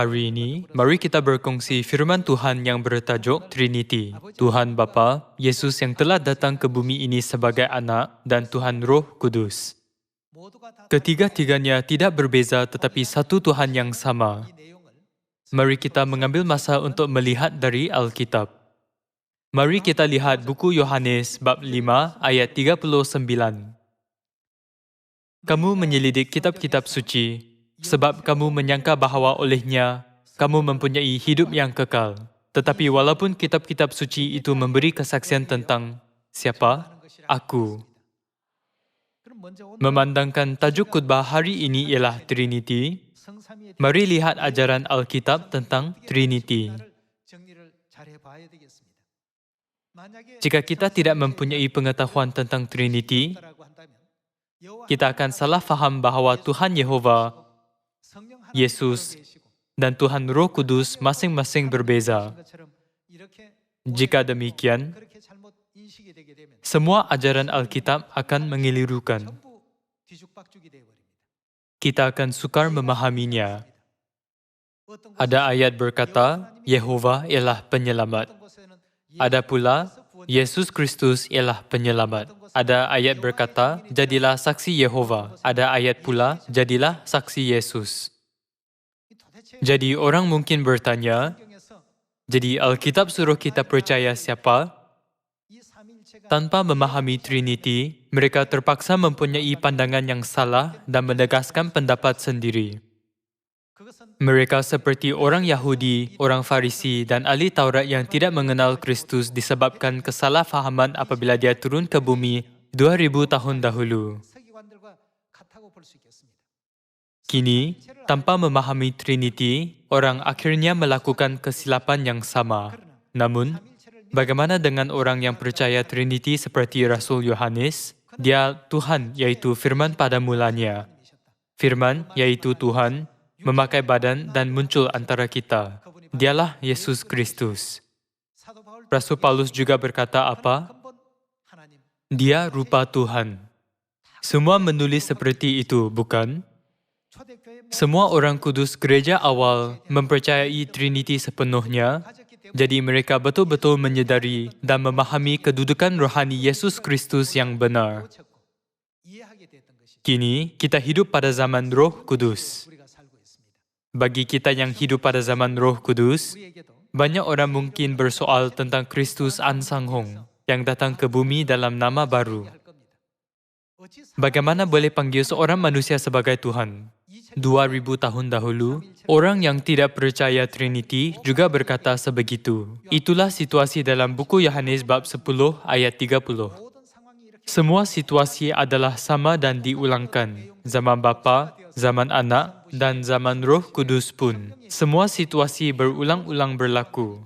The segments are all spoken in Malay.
Hari ini, mari kita berkongsi firman Tuhan yang bertajuk Trinity. Tuhan Bapa, Yesus yang telah datang ke bumi ini sebagai anak, dan Tuhan Roh Kudus. Ketiga-tiganya tidak berbeza tetapi satu Tuhan yang sama. Mari kita mengambil masa untuk melihat dari Alkitab. Mari kita lihat buku Yohanes bab 5 ayat 39. Kamu menyelidik kitab-kitab suci, sebab kamu menyangka bahawa olehnya kamu mempunyai hidup yang kekal. Tetapi walaupun kitab-kitab suci itu memberi kesaksian tentang siapa? Aku. Memandangkan tajuk khutbah hari ini ialah Trinity, mari lihat ajaran Alkitab tentang Trinity. Jika kita tidak mempunyai pengetahuan tentang Trinity, kita akan salah faham bahawa Tuhan Yehova, Yesus, dan Tuhan Roh Kudus masing-masing berbeza. Jika demikian, semua ajaran Alkitab akan mengelirukan. Kita akan sukar memahaminya. Ada ayat berkata, Yehova ialah penyelamat. Ada pula, Yesus Kristus ialah penyelamat. Ada ayat berkata, jadilah saksi Yehova. Ada ayat pula, jadilah saksi Yesus. Jadi orang mungkin bertanya, jadi Alkitab suruh kita percaya siapa? Tanpa memahami Trinity, mereka terpaksa mempunyai pandangan yang salah dan menegaskan pendapat sendiri. Mereka seperti orang Yahudi, orang Farisi dan ahli Taurat yang tidak mengenal Kristus disebabkan kesalahfahaman apabila dia turun ke bumi 2000 tahun dahulu. Kini, tanpa memahami Trinity, orang akhirnya melakukan kesilapan yang sama. Namun, bagaimana dengan orang yang percaya Trinity seperti Rasul Yohanes? Dia Tuhan, yaitu Firman pada mulanya. Firman, yaitu Tuhan, memakai badan dan muncul antara kita. Dialah Yesus Kristus. Rasul Paulus juga berkata apa? Dia rupa Tuhan. Semua menulis seperti itu, bukan? Semua orang kudus gereja awal mempercayai Trinity sepenuhnya, jadi mereka betul-betul menyedari dan memahami kedudukan rohani Yesus Kristus yang benar. Kini, kita hidup pada zaman Roh Kudus. Bagi kita yang hidup pada zaman Roh Kudus, banyak orang mungkin bersoal tentang Kristus Ansanghong yang datang ke bumi dalam nama baru. Bagaimana boleh panggil seorang manusia sebagai Tuhan? 2000 tahun dahulu, orang yang tidak percaya Trinity juga berkata sebegitu. Itulah situasi dalam buku Yohanes bab 10 ayat 30. Semua situasi adalah sama dan diulangkan. Zaman Bapa, zaman Anak, dan zaman Roh Kudus pun. Semua situasi berulang-ulang berlaku.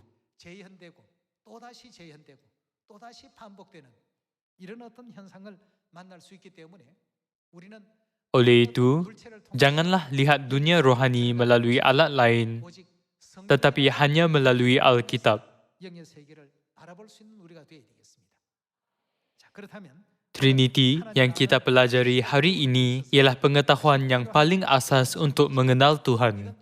Oleh itu, janganlah lihat dunia rohani melalui alat lain, tetapi hanya melalui Alkitab. Trinity yang kita pelajari hari ini ialah pengetahuan yang paling asas untuk mengenal Tuhan.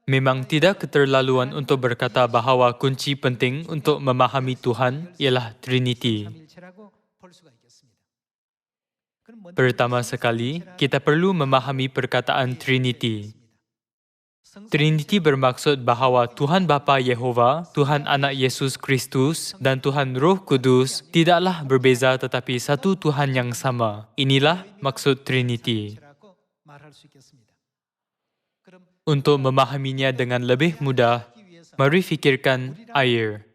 Memang tidak keterlaluan untuk berkata bahawa kunci penting untuk memahami Tuhan ialah Trinity. Pertama sekali, kita perlu memahami perkataan Trinity. Trinity bermaksud bahawa Tuhan Bapa Yehova, Tuhan Anak Yesus Kristus, dan Tuhan Roh Kudus tidaklah berbeza tetapi satu Tuhan yang sama. Inilah maksud Trinity. Untuk memahaminya dengan lebih mudah, mari fikirkan air.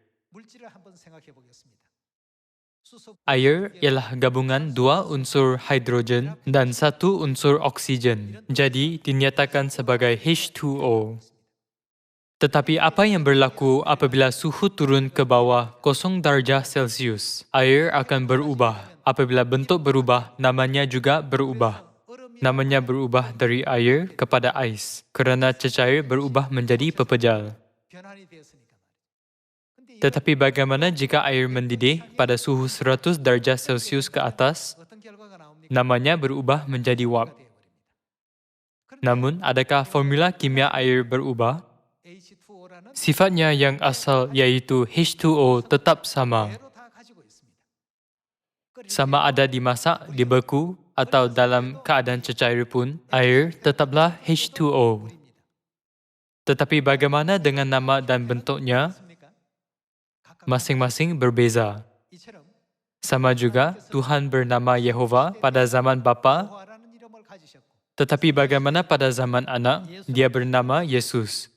Air ialah gabungan dua unsur hidrogen dan satu unsur oksigen. Jadi, dinyatakan sebagai H2O. Tetapi apa yang berlaku apabila suhu turun ke bawah 0 darjah Celsius? Air akan berubah. Apabila bentuk berubah, namanya juga berubah. Namanya berubah dari air kepada ais, kerana cecair berubah menjadi pepejal. Tetapi bagaimana jika air mendidih pada suhu 100 darjah Celsius ke atas? Namanya berubah menjadi wap. Namun, adakah formula kimia air berubah? Sifatnya yang asal yaitu H2O tetap sama. Sama ada dimasak, dibeku, atau dalam keadaan cecair pun, air tetaplah H2O. Tetapi bagaimana dengan nama dan bentuknya? Masing-masing berbeza. Sama juga, Tuhan bernama Yehova pada zaman Bapa, tetapi bagaimana pada zaman anak, dia bernama Yesus.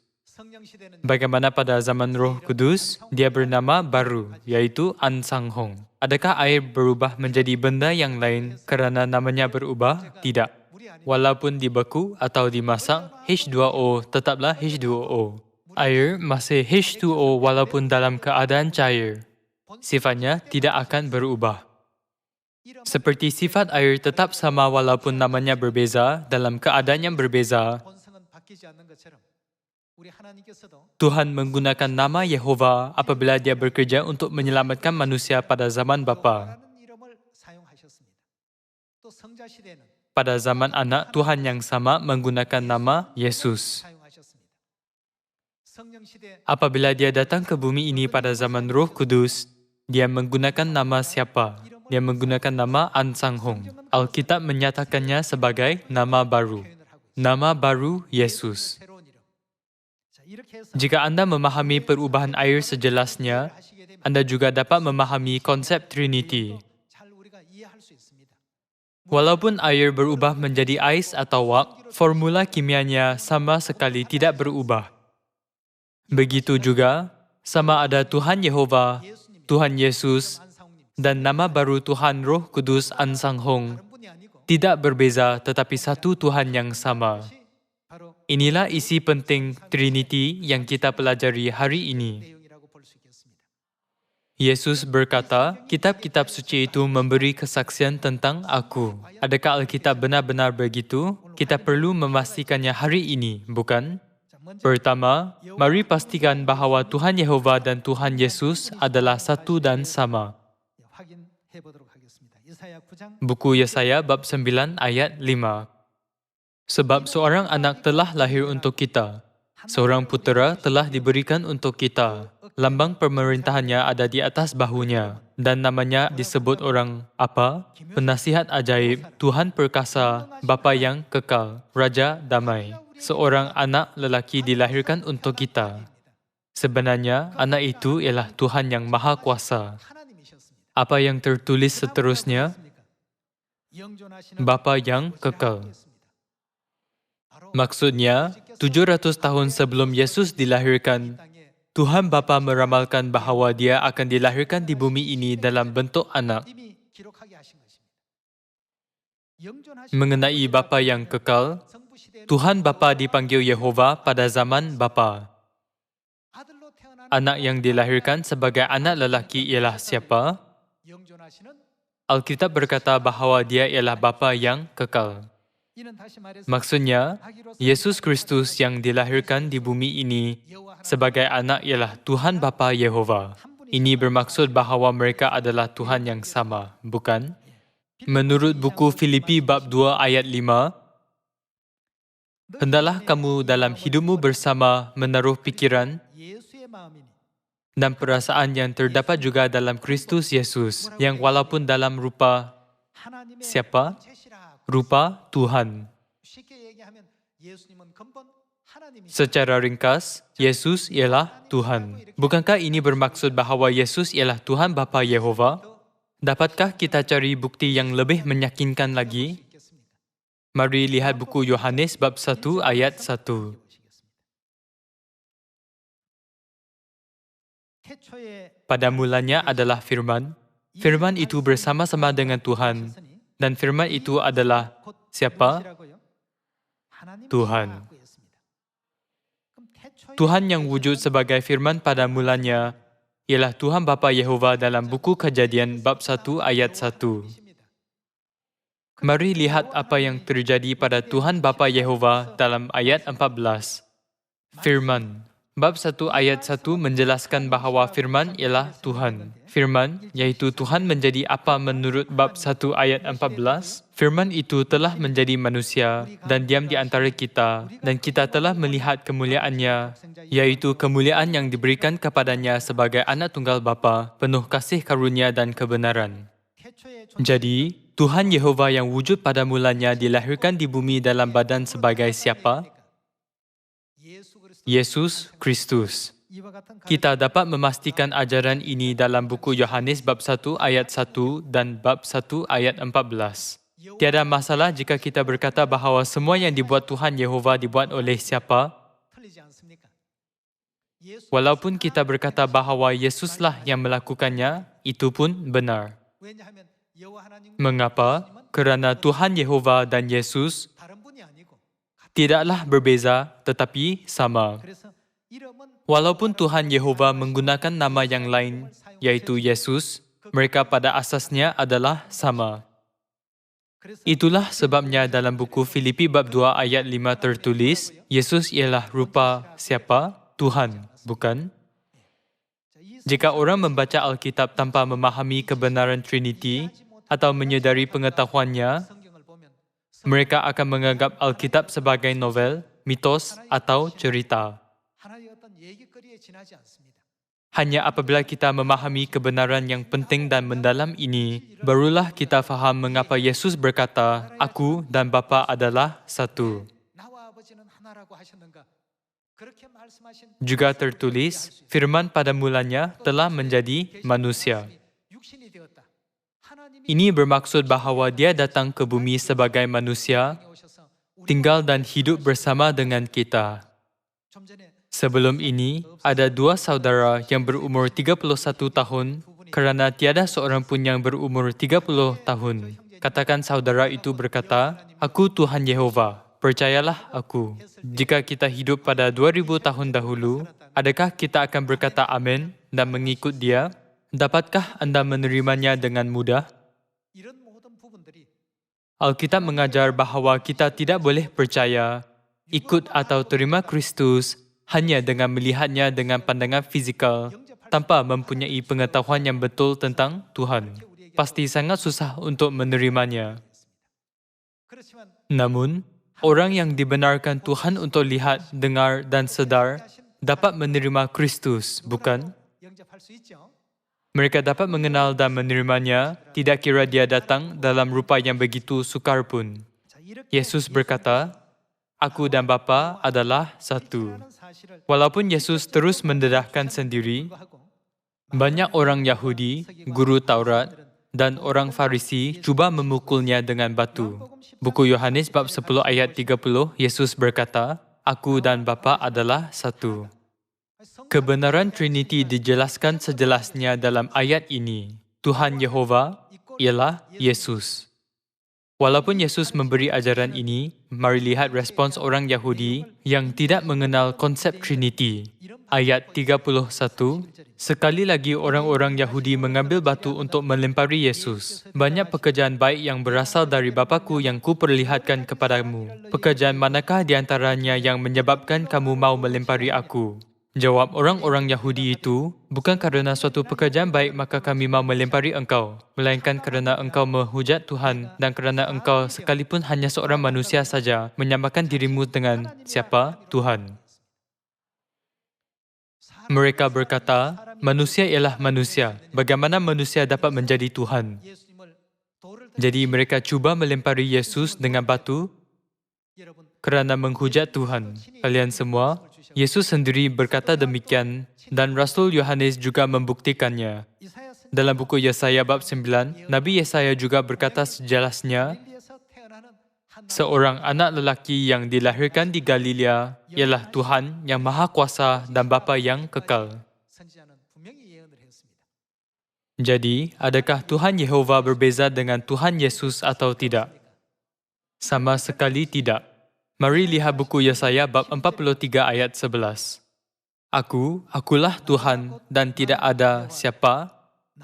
Bagaimana pada zaman Roh Kudus, dia bernama baru, yaitu An Sang Hong. Adakah air berubah menjadi benda yang lain kerana namanya berubah? Tidak. Walaupun dibeku atau dimasak, H2O tetaplah H2O. Air masih H2O walaupun dalam keadaan cair. Sifatnya tidak akan berubah. Seperti sifat air tetap sama walaupun namanya berbeza, dalam keadaan yang berbeza, Tuhan menggunakan nama Yehova apabila dia bekerja untuk menyelamatkan manusia pada zaman Bapa. Pada zaman anak, Tuhan yang sama menggunakan nama Yesus. Apabila dia datang ke bumi ini pada zaman Roh Kudus, dia menggunakan nama siapa? Dia menggunakan nama An Sang Hong. Alkitab menyatakannya sebagai nama baru. Nama baru Yesus. Jika Anda memahami perubahan air sejelasnya, Anda juga dapat memahami konsep Trinity. Walaupun air berubah menjadi ais atau wak, formula kimianya sama sekali tidak berubah. Begitu juga, sama ada Tuhan Yehova, Tuhan Yesus, dan nama baru Tuhan Roh Kudus An Sang Hong, tidak berbeza tetapi satu Tuhan yang sama. Inilah isi penting Trinity yang kita pelajari hari ini. Yesus berkata, kitab-kitab suci itu memberi kesaksian tentang aku. Adakah Alkitab benar-benar begitu? Kita perlu memastikannya hari ini, bukan? Pertama, mari pastikan bahawa Tuhan Yehova dan Tuhan Yesus adalah satu dan sama. Buku Yesaya bab 9 ayat 5. Sebab seorang anak telah lahir untuk kita, seorang putera telah diberikan untuk kita. Lambang pemerintahannya ada di atas bahunya, dan namanya disebut orang apa? Penasihat ajaib, Tuhan perkasa, Bapa yang kekal, Raja damai. Seorang anak lelaki dilahirkan untuk kita. Sebenarnya, anak itu ialah Tuhan yang Maha Kuasa. Apa yang tertulis seterusnya? Bapa yang kekal. Maksudnya, 700 tahun sebelum Yesus dilahirkan, Tuhan Bapa meramalkan bahawa dia akan dilahirkan di bumi ini dalam bentuk anak. Mengenai Bapa yang kekal, Tuhan Bapa dipanggil Yehova pada zaman Bapa. Anak yang dilahirkan sebagai anak lelaki ialah siapa? Alkitab berkata bahawa dia ialah Bapa yang kekal. Maksudnya, Yesus Kristus yang dilahirkan di bumi ini sebagai anak ialah Tuhan Bapa Yehova. Ini bermaksud bahawa mereka adalah Tuhan yang sama, bukan? Menurut buku Filipi bab 2 ayat 5, hendaklah kamu dalam hidupmu bersama menaruh pikiran dan perasaan yang terdapat juga dalam Kristus Yesus, yang walaupun dalam rupa siapa? Rupa Tuhan. Secara ringkas, Yesus ialah Tuhan. Bukankah ini bermaksud bahawa Yesus ialah Tuhan Bapa Yehova? Dapatkah kita cari bukti yang lebih meyakinkan lagi? Mari lihat buku Yohanes bab 1 ayat 1. Pada mulanya adalah firman. Firman itu bersama-sama dengan Tuhan. Dan firman itu adalah siapa? Tuhan. Tuhan yang wujud sebagai firman pada mulanya ialah Tuhan Bapa Yehova dalam buku Kejadian bab 1 ayat 1. Mari lihat apa yang terjadi pada Tuhan Bapa Yehova dalam ayat 14. Firman. Bab 1 ayat 1 menjelaskan bahawa firman ialah Tuhan. Firman, iaitu Tuhan menjadi apa menurut bab 1 ayat 14? Firman itu telah menjadi manusia dan diam di antara kita, dan kita telah melihat kemuliaannya, iaitu kemuliaan yang diberikan kepadanya sebagai anak tunggal Bapa, penuh kasih karunia dan kebenaran. Jadi, Tuhan Yehova yang wujud pada mulanya dilahirkan di bumi dalam badan sebagai siapa? Yesus Kristus. Kita dapat memastikan ajaran ini dalam buku Yohanes bab 1 ayat 1 dan bab 1 ayat 14. Tiada masalah jika kita berkata bahawa semua yang dibuat Tuhan Yehova dibuat oleh siapa? Walaupun kita berkata bahawa Yesuslah yang melakukannya, itu pun benar. Mengapa? Kerana Tuhan Yehova dan Yesus tidaklah berbeza tetapi sama. Walaupun Tuhan Yehova menggunakan nama yang lain, yaitu Yesus, mereka pada asasnya adalah sama. Itulah sebabnya dalam buku Filipi bab 2 ayat 5 tertulis, Yesus ialah rupa siapa? Tuhan, bukan? Jika orang membaca Alkitab tanpa memahami kebenaran Trinity atau menyedari pengetahuannya, mereka akan menganggap Alkitab sebagai novel, mitos, atau cerita. Hanya apabila kita memahami kebenaran yang penting dan mendalam ini, barulah kita faham mengapa Yesus berkata, "Aku dan Bapa adalah satu." Juga tertulis, firman pada mulanya telah menjadi manusia. Ini bermaksud bahawa dia datang ke bumi sebagai manusia, tinggal dan hidup bersama dengan kita. Sebelum ini, ada dua saudara yang berumur 31 tahun kerana tiada seorang pun yang berumur 30 tahun. Katakan saudara itu berkata, "Aku Tuhan Yehova, percayalah aku." Jika kita hidup pada 2000 tahun dahulu, adakah kita akan berkata amin dan mengikut dia? Dapatkah anda menerimanya dengan mudah? Alkitab mengajar bahawa kita tidak boleh percaya, ikut atau terima Kristus hanya dengan melihatnya dengan pandangan fizikal, tanpa mempunyai pengetahuan yang betul tentang Tuhan. Pasti sangat susah untuk menerimanya. Namun, orang yang dibenarkan Tuhan untuk lihat, dengar dan sedar dapat menerima Kristus, bukan? Mereka dapat mengenal dan menerimanya, tidak kira dia datang dalam rupa yang begitu sukar pun. Yesus berkata, "Aku dan Bapa adalah satu." Walaupun Yesus terus mendedahkan sendiri, banyak orang Yahudi, guru Taurat, dan orang Farisi cuba memukulnya dengan batu. Buku Yohanes bab 10 ayat 30, Yesus berkata, "Aku dan Bapa adalah satu." Kebenaran Trinity dijelaskan sejelasnya dalam ayat ini. Tuhan Yehova ialah Yesus. Walaupun Yesus memberi ajaran ini, mari lihat respons orang Yahudi yang tidak mengenal konsep Trinity. Ayat 31, sekali lagi orang-orang Yahudi mengambil batu untuk melempari Yesus. "Banyak pekerjaan baik yang berasal dari Bapa-Ku yang kuperlihatkan kepadamu. Pekerjaan manakah di antaranya yang menyebabkan kamu mau melempari aku?" Jawab orang-orang Yahudi itu, "Bukan kerana suatu pekerjaan baik maka kami mau melempari engkau, melainkan kerana engkau menghujat Tuhan dan kerana engkau sekalipun hanya seorang manusia saja menyamakan dirimu dengan siapa? Tuhan." Mereka berkata, "Manusia ialah manusia. Bagaimana manusia dapat menjadi Tuhan?" Jadi mereka cuba melempari Yesus dengan batu kerana menghujat Tuhan. Kalian semua, Yesus sendiri berkata demikian dan Rasul Yohanes juga membuktikannya. Dalam buku Yesaya bab 9, Nabi Yesaya juga berkata sejelasnya, seorang anak lelaki yang dilahirkan di Galilea ialah Tuhan yang Maha Kuasa dan Bapa yang kekal. Jadi, adakah Tuhan Yehova berbeza dengan Tuhan Yesus atau tidak? Sama sekali tidak. Mari lihat buku Yesaya bab 43 ayat 11. Akulah Tuhan dan tidak ada siapa,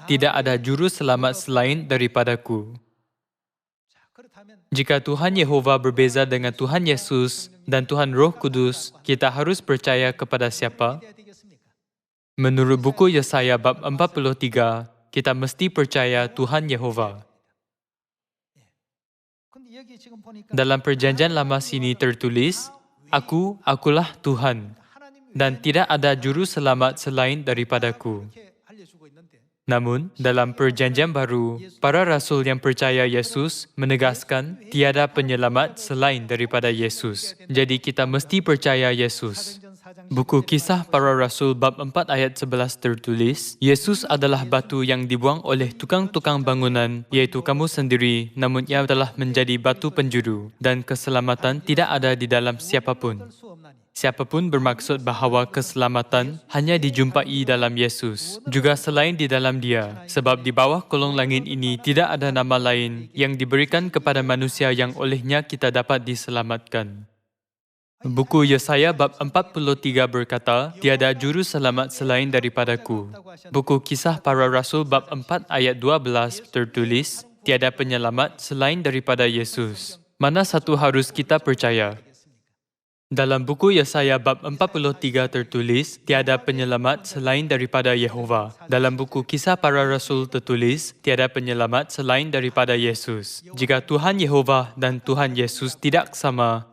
tidak ada juru selamat selain daripadaku. Jika Tuhan Yehova berbeza dengan Tuhan Yesus dan Tuhan Roh Kudus, kita harus percaya kepada siapa? Menurut buku Yesaya bab 43, kita mesti percaya Tuhan Yehova. Dalam perjanjian lama sini tertulis, Akulah Tuhan, dan tidak ada juru selamat selain daripadaku. Namun, dalam perjanjian baru, para rasul yang percaya Yesus menegaskan tiada penyelamat selain daripada Yesus. Jadi kita mesti percaya Yesus. Buku Kisah Para Rasul bab 4 ayat 11 tertulis, Yesus adalah batu yang dibuang oleh tukang-tukang bangunan, iaitu kamu sendiri, namun ia telah menjadi batu penjuru, dan keselamatan tidak ada di dalam siapapun. Siapapun bermaksud bahawa keselamatan hanya dijumpai dalam Yesus, juga selain di dalam Dia, sebab di bawah kolong langit ini tidak ada nama lain yang diberikan kepada manusia yang olehnya kita dapat diselamatkan. Buku Yesaya bab 43 berkata, tiada juru selamat selain daripadaku. Buku Kisah Para Rasul bab 4 ayat 12 tertulis, tiada penyelamat selain daripada Yesus. Mana satu harus kita percaya? Dalam buku Yesaya bab 43 tertulis, tiada penyelamat selain daripada Yehova. Dalam buku Kisah Para Rasul tertulis, tiada penyelamat selain daripada Yesus. Jika Tuhan Yehova dan Tuhan Yesus tidak sama,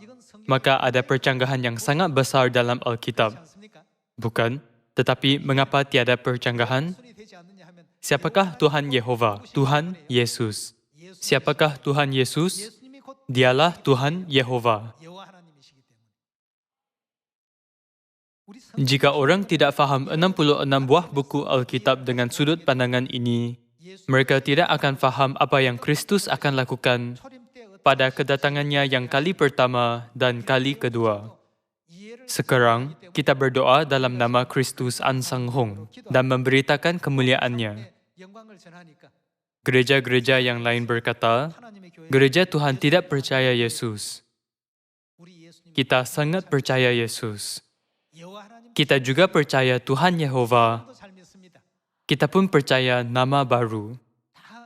maka ada percanggahan yang sangat besar dalam Alkitab. Bukan? Tetapi mengapa tiada percanggahan? Siapakah Tuhan Yehova? Tuhan Yesus. Siapakah Tuhan Yesus? Dialah Tuhan Yehova. Jika orang tidak faham 66 buah buku Alkitab dengan sudut pandangan ini, mereka tidak akan faham apa yang Kristus akan lakukan pada kedatangannya yang kali pertama dan kali kedua. Sekarang, kita berdoa dalam nama Kristus An Sang Hong dan memberitakan kemuliaannya. Gereja-gereja yang lain berkata, gereja Tuhan tidak percaya Yesus. Kita sangat percaya Yesus. Kita juga percaya Tuhan Yehova. Kita pun percaya nama baru.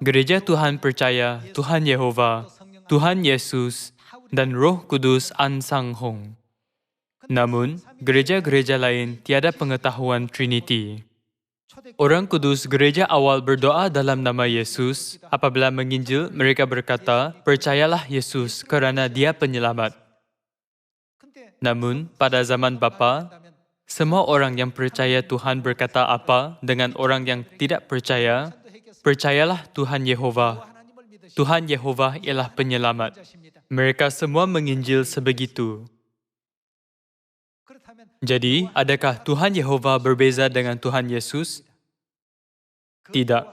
Gereja Tuhan percaya Tuhan Yehova, Tuhan Yesus, dan Roh Kudus An Sang Hong. Namun, gereja-gereja lain tiada pengetahuan Trinity. Orang kudus gereja awal berdoa dalam nama Yesus. Apabila menginjil, mereka berkata, percayalah Yesus kerana Dia penyelamat. Namun, pada zaman Bapa, semua orang yang percaya Tuhan berkata apa dengan orang yang tidak percaya? Percayalah Tuhan Yehova. Tuhan Yehova ialah penyelamat. Mereka semua menginjil sebegitu. Jadi, adakah Tuhan Yehova berbeza dengan Tuhan Yesus? Tidak.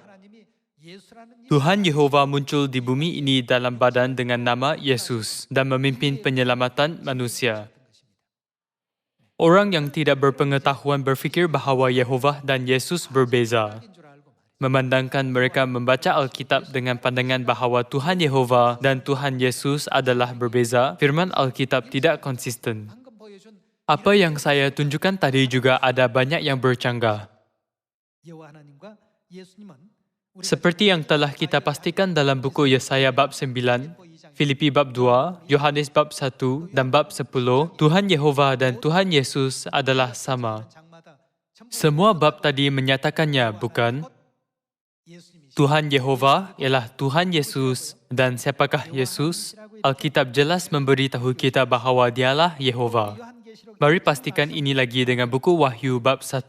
Tuhan Yehova muncul di bumi ini dalam badan dengan nama Yesus dan memimpin penyelamatan manusia. Orang yang tidak berpengetahuan berfikir bahawa Yehova dan Yesus berbeza. Memandangkan mereka membaca Alkitab dengan pandangan bahawa Tuhan Yehova dan Tuhan Yesus adalah berbeza, firman Alkitab tidak konsisten. Apa yang saya tunjukkan tadi juga ada banyak yang bercanggah. Seperti yang telah kita pastikan dalam buku Yesaya bab 9, Filipi bab 2, Yohanes bab 1 dan bab 10, Tuhan Yehova dan Tuhan Yesus adalah sama. Semua bab tadi menyatakannya, bukan? Tuhan Yehova ialah Tuhan Yesus dan siapakah Yesus? Alkitab jelas memberitahu kita bahawa Dialah Yehova. Mari pastikan ini lagi dengan buku Wahyu bab 1.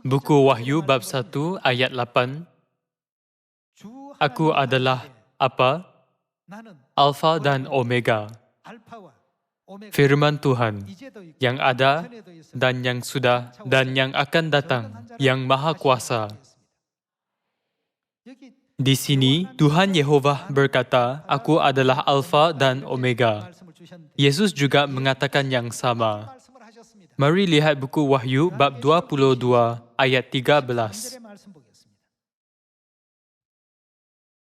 Buku Wahyu bab 1 ayat 8. Aku adalah apa? Alfa dan Omega. Firman Tuhan yang ada dan yang sudah dan yang akan datang, yang Maha Kuasa. Di sini, Tuhan Yehova berkata, Aku adalah Alfa dan Omega. Yesus juga mengatakan yang sama. Mari lihat buku Wahyu bab 22 ayat 13.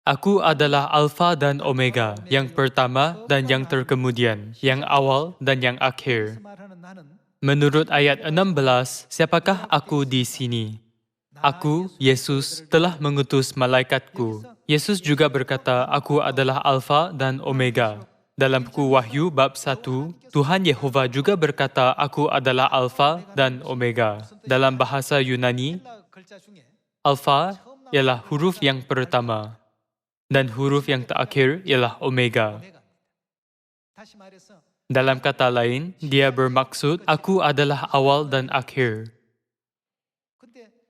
Aku adalah Alfa dan Omega, yang pertama dan yang terkemudian, yang awal dan yang akhir. Menurut ayat 16, siapakah aku di sini? Aku, Yesus, telah mengutus malaikatku, Yesus juga berkata, "Aku adalah Alfa dan Omega." Dalam buku Wahyu bab 1, Tuhan Yehova juga berkata, "Aku adalah Alfa dan Omega." Dalam bahasa Yunani, Alfa ialah huruf yang pertama dan huruf yang terakhir ialah Omega. Dalam kata lain, dia bermaksud, "Aku adalah awal dan akhir."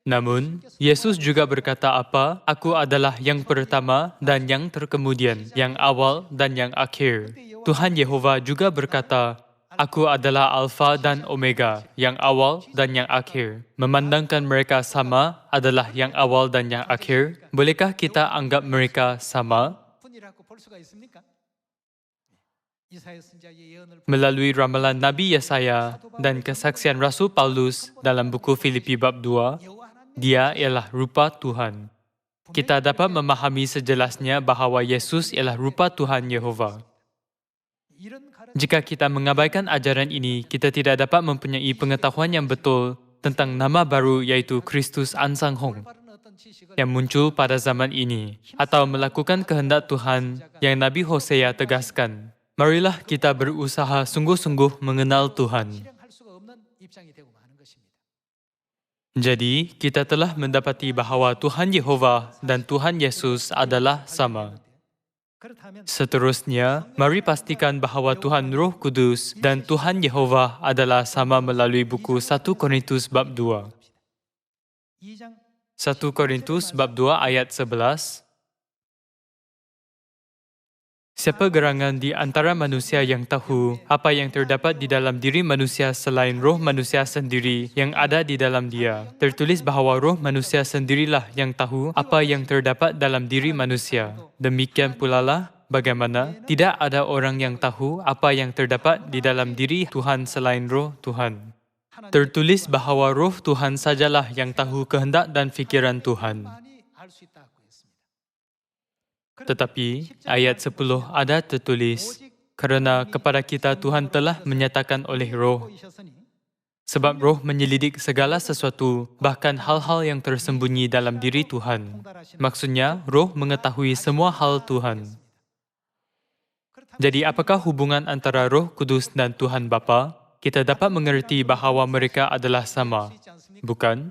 Namun, Yesus juga berkata apa? "Aku adalah yang pertama dan yang terkemudian, yang awal dan yang akhir." Tuhan Yehova juga berkata, "Aku adalah Alfa dan Omega, yang awal dan yang akhir." Memandangkan mereka sama adalah yang awal dan yang akhir, bolehkah kita anggap mereka sama? Melalui ramalan Nabi Yesaya dan kesaksian Rasul Paulus dalam buku Filipi bab 2, dia ialah rupa Tuhan. Kita dapat memahami sejelasnya bahawa Yesus ialah rupa Tuhan Yehova. Jika kita mengabaikan ajaran ini, kita tidak dapat mempunyai pengetahuan yang betul tentang nama baru iaitu Kristus Ansang Hong yang muncul pada zaman ini, atau melakukan kehendak Tuhan yang Nabi Hosea tegaskan. Marilah kita berusaha sungguh-sungguh mengenal Tuhan. Jadi, kita telah mendapati bahawa Tuhan Yehova dan Tuhan Yesus adalah sama. Seterusnya, mari pastikan bahawa Tuhan Roh Kudus dan Tuhan Yehova adalah sama melalui buku 1 Korintus bab 2. 1 Korintus bab 2 ayat 11. Siapa gerangan di antara manusia yang tahu apa yang terdapat di dalam diri manusia selain roh manusia sendiri yang ada di dalam dia? Tertulis bahawa roh manusia sendirilah yang tahu apa yang terdapat dalam diri manusia. Demikian pula lah bagaimana tidak ada orang yang tahu apa yang terdapat di dalam diri Tuhan selain roh Tuhan. Tertulis bahawa roh Tuhan sajalah yang tahu kehendak dan fikiran Tuhan. Tetapi, ayat 10 ada tertulis, "Kerana kepada kita Tuhan telah menyatakan oleh roh." Sebab roh menyelidik segala sesuatu, bahkan hal-hal yang tersembunyi dalam diri Tuhan. Maksudnya, roh mengetahui semua hal Tuhan. Jadi, apakah hubungan antara Roh Kudus dan Tuhan Bapa? Kita dapat mengerti bahawa mereka adalah sama, bukan?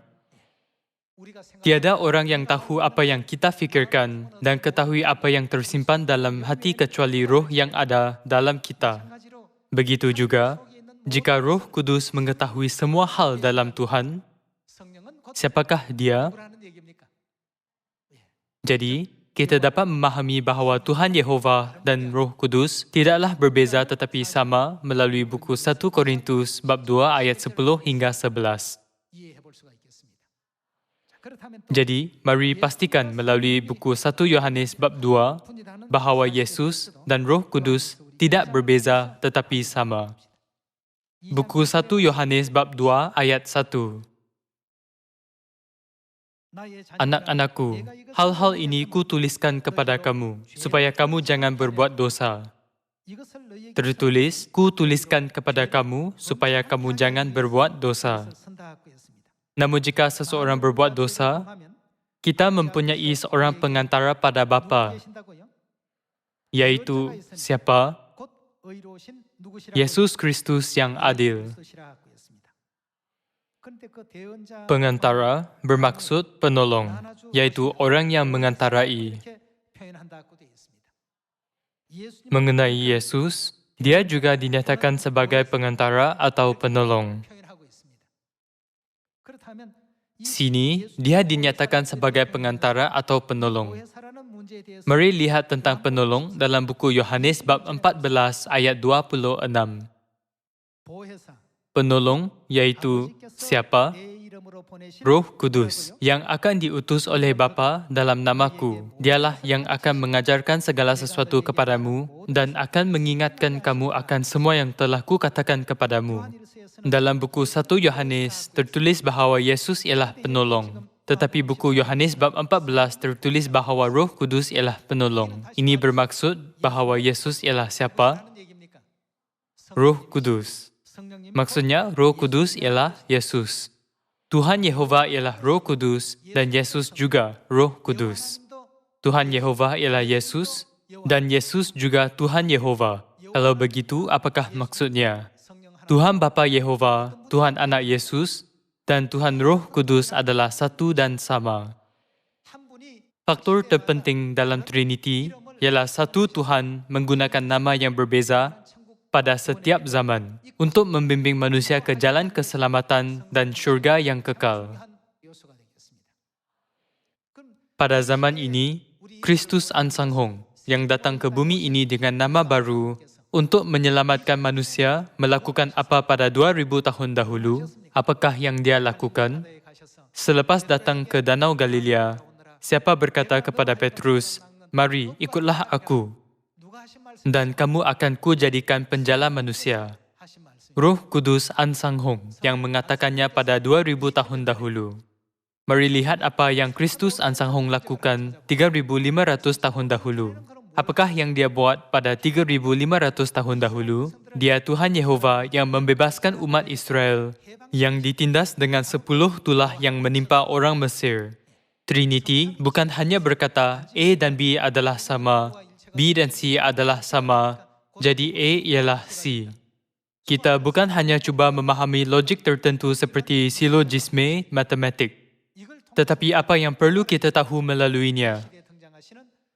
Tiada orang yang tahu apa yang kita fikirkan dan ketahui apa yang tersimpan dalam hati kecuali roh yang ada dalam kita. Begitu juga, jika Roh Kudus mengetahui semua hal dalam Tuhan, siapakah dia? Jadi, kita dapat memahami bahawa Tuhan Yehova dan Roh Kudus tidaklah berbeza tetapi sama melalui buku 1 Korintus bab 2 ayat 10 hingga 11. Jadi, mari pastikan melalui buku 1 Yohanes bab 2 bahawa Yesus dan Roh Kudus tidak berbeza tetapi sama. Buku 1 Yohanes bab 2 ayat 1. "Anak-anakku, hal-hal ini kutuliskan kepada kamu, supaya kamu jangan berbuat dosa." Tertulis, "Kutuliskan kepada kamu, supaya kamu jangan berbuat dosa." Namun jika seseorang berbuat dosa, kita mempunyai seorang pengantara pada Bapa, yaitu siapa? Yesus Kristus yang adil. Pengantara bermaksud penolong, yaitu orang yang mengantarai. Mengenai Yesus, dia juga dinyatakan sebagai pengantara atau penolong. Sini, dia dinyatakan sebagai pengantara atau penolong. Mari lihat tentang penolong dalam buku Yohanes bab 14 ayat 26. Penolong yaitu siapa? Roh Kudus yang akan diutus oleh Bapa dalam namaku. Dialah yang akan mengajarkan segala sesuatu kepadamu dan akan mengingatkan kamu akan semua yang telah kukatakan kepadamu. Dalam buku 1 Yohanes tertulis bahawa Yesus ialah penolong. Tetapi buku Yohanes bab 14 tertulis bahawa Roh Kudus ialah penolong. Ini bermaksud bahawa Yesus ialah siapa? Roh Kudus. Maksudnya, Roh Kudus ialah Yesus. Tuhan Yehova ialah Roh Kudus dan Yesus juga Roh Kudus. Tuhan Yehova ialah Yesus, dan Yesus juga Tuhan Yehova. Kalau begitu, apakah maksudnya? Tuhan Bapa Yehova, Tuhan Anak Yesus, dan Tuhan Roh Kudus adalah satu dan sama. Faktor terpenting dalam Trinity ialah satu Tuhan menggunakan nama yang berbeza pada setiap zaman untuk membimbing manusia ke jalan keselamatan dan syurga yang kekal. Pada zaman ini, Kristus Ansanghong yang datang ke bumi ini dengan nama baru untuk menyelamatkan manusia melakukan apa pada 2000 tahun dahulu? Apakah yang dia lakukan? Selepas datang ke Danau Galilea, siapa berkata kepada Petrus, "Mari, ikutlah aku, dan kamu akan kujadikan penjala manusia." Roh Kudus Ansanghong yang mengatakannya pada 2000 tahun dahulu. Mari lihat apa yang Kristus Ansanghong lakukan 3500 tahun dahulu. Apakah yang dia buat pada 3500 tahun dahulu? Dia Tuhan Yehova yang membebaskan umat Israel yang ditindas dengan 10 tulah yang menimpa orang Mesir. Trinity bukan hanya berkata A dan B adalah sama, B dan C adalah sama, jadi A ialah C. Kita bukan hanya cuba memahami logik tertentu seperti silogisme matematik, tetapi apa yang perlu kita tahu melaluinya.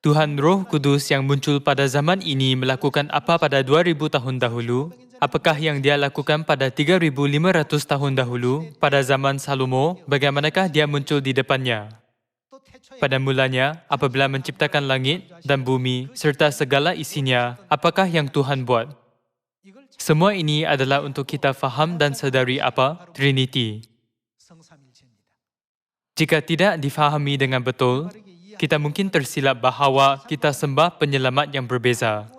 Tuhan Roh Kudus yang muncul pada zaman ini melakukan apa pada 2000 tahun dahulu? Apakah yang dia lakukan pada 3500 tahun dahulu? Pada zaman Salomo, bagaimanakah dia muncul di depannya? Pada mulanya, apabila menciptakan langit dan bumi serta segala isinya, apakah yang Tuhan buat? Semua ini adalah untuk kita faham dan sedari apa? Trinity. Jika tidak difahami dengan betul, kita mungkin tersilap bahawa kita sembah penyelamat yang berbeza.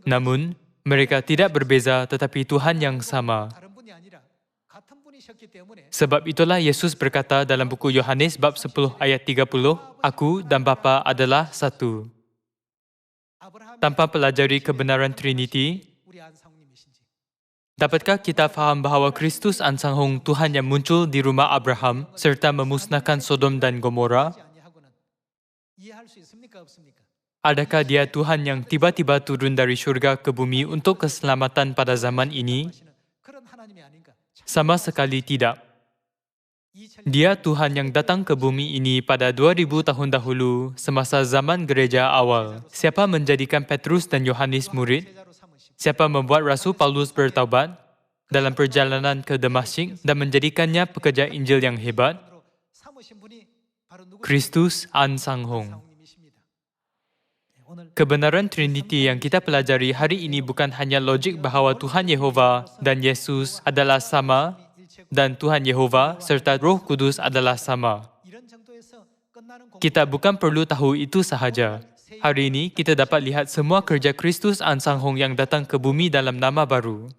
Namun, mereka tidak berbeza tetapi Tuhan yang sama. Sebab itulah Yesus berkata dalam buku Yohanes bab 10 ayat 30, "Aku dan Bapa adalah satu." Tanpa pelajari kebenaran Trinity, dapatkah kita faham bahawa Kristus Ansanghong Tuhan yang muncul di rumah Abraham serta memusnahkan Sodom dan Gomora? Adakah dia Tuhan yang tiba-tiba turun dari syurga ke bumi untuk keselamatan pada zaman ini? Sama sekali tidak. Dia Tuhan yang datang ke bumi ini pada 2000 tahun dahulu semasa zaman gereja awal. Siapa menjadikan Petrus dan Yohanes murid? Siapa membuat Rasul Paulus bertaubat dalam perjalanan ke Damaskus dan menjadikannya pekerja Injil yang hebat? Kristus Ansanghong. Kebenaran Trinity yang kita pelajari hari ini bukan hanya logik bahawa Tuhan Yehova dan Yesus adalah sama dan Tuhan Yehova serta Roh Kudus adalah sama. Kita bukan perlu tahu itu sahaja. Hari ini kita dapat lihat semua kerja Kristus Ansanghong yang datang ke bumi dalam nama baru.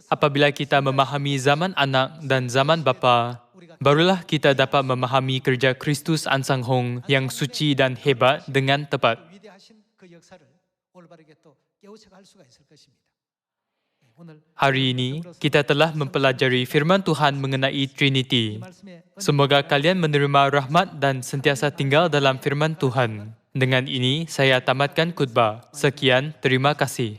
Apabila kita memahami zaman anak dan zaman bapa, barulah kita dapat memahami kerja Kristus Ansanghong yang suci dan hebat dengan tepat. Hari ini, kita telah mempelajari firman Tuhan mengenai Trinity. Semoga kalian menerima rahmat dan sentiasa tinggal dalam firman Tuhan. Dengan ini, saya tamatkan khutbah. Sekian, terima kasih.